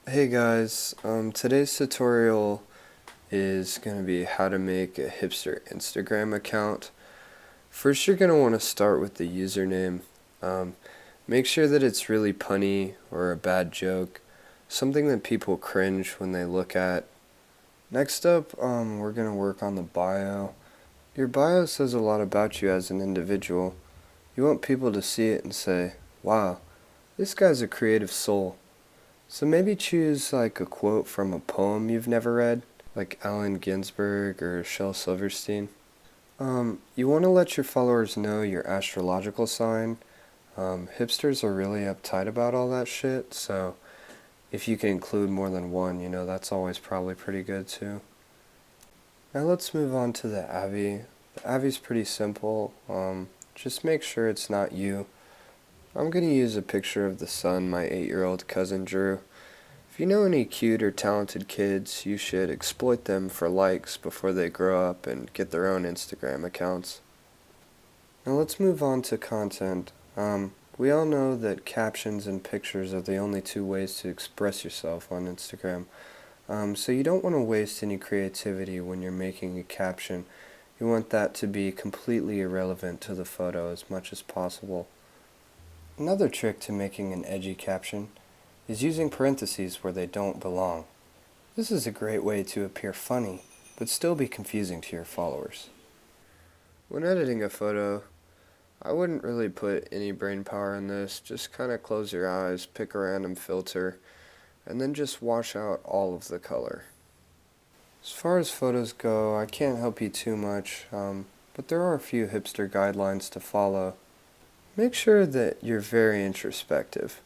Hey guys, today's tutorial is going to be how to make a hipster Instagram account. First you're going to want to start with the username. Um, Make sure that it's really punny or a bad joke, something that people cringe when they look at. Next up, we're going to work on the bio. Your bio says a lot about you as an individual. You want people to see it and say, wow, this guy's a creative soul. So maybe choose like a quote from a poem you've never read, like Allen Ginsberg or Shel Silverstein. You want to let your followers know your astrological sign. Hipsters are really uptight about all that shit, so if you can include more than one, that's always probably pretty good too. Now let's move on to the Abby. The Abby's pretty simple. Just make sure it's not you. I'm going to use a picture of the sun my 8-year-old cousin drew. If you know any cute or talented kids, you should exploit them for likes before they grow up and get their own Instagram accounts. Now let's move on to content. We all know that captions and pictures are the only two ways to express yourself on Instagram. So you don't want to waste any creativity when you're making a caption. You want that to be completely irrelevant to the photo as much as possible. Another trick to making an edgy caption is using parentheses where they don't belong. This is a great way to appear funny, but still be confusing to your followers. When editing a photo, I wouldn't really put any brain power in this. Just kind of close your eyes, pick a random filter, and then just wash out all of the color. As far as photos go, I can't help you too much, but there are a few hipster guidelines to follow. Make sure that you're very introspective.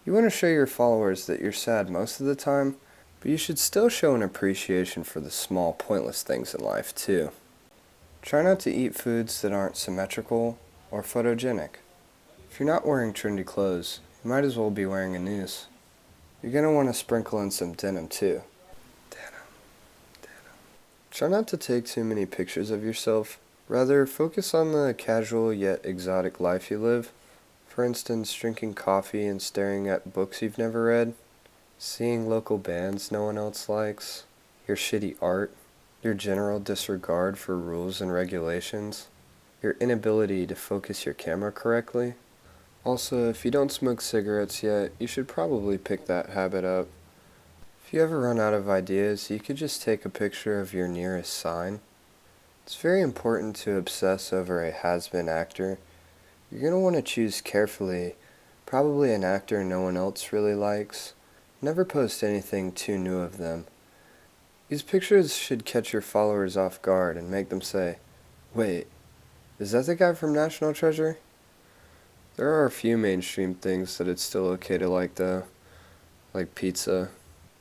You want to show your followers that you're sad most of the time, but you should still show an appreciation for the small, pointless things in life, too. Try not to eat foods that aren't symmetrical or photogenic. If you're not wearing trendy clothes, you might as well be wearing a noose. You're going to want to sprinkle in some denim, too. Denim. Try not to take too many pictures of yourself. Rather, focus on the casual yet exotic life you live. For instance, drinking coffee and staring at books you've never read, seeing local bands no one else likes, your shitty art, your general disregard for rules and regulations, your inability to focus your camera correctly. Also, if you don't smoke cigarettes yet, you should probably pick that habit up. If you ever run out of ideas, you could just take a picture of your nearest sign. It's very important to obsess over a has-been actor. You're going to want to choose carefully, probably an actor no one else really likes. Never post anything too new of them. These pictures should catch your followers off guard and make them say, wait, is that the guy from National Treasure? There are a few mainstream things that it's still okay to like though, like pizza.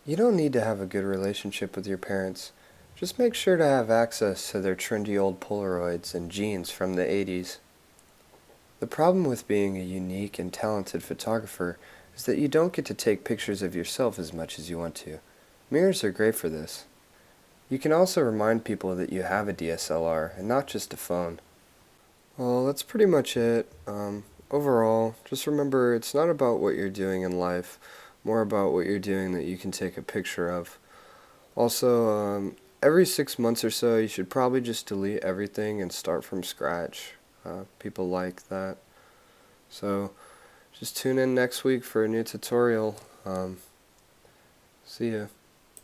You don't need to have a good relationship with your parents. Just make sure to have access to their trendy old Polaroids and jeans from the 80s. The problem with being a unique and talented photographer is that you don't get to take pictures of yourself as much as you want to. Mirrors are great for this. You can also remind people that you have a DSLR and not just a phone. Well, that's pretty much it. Overall, just remember it's not about what you're doing in life, more about what you're doing that you can take a picture of. Also, every 6 months or so, you should probably just delete everything and start from scratch. People like that. So, just tune in next week for a new tutorial. See ya.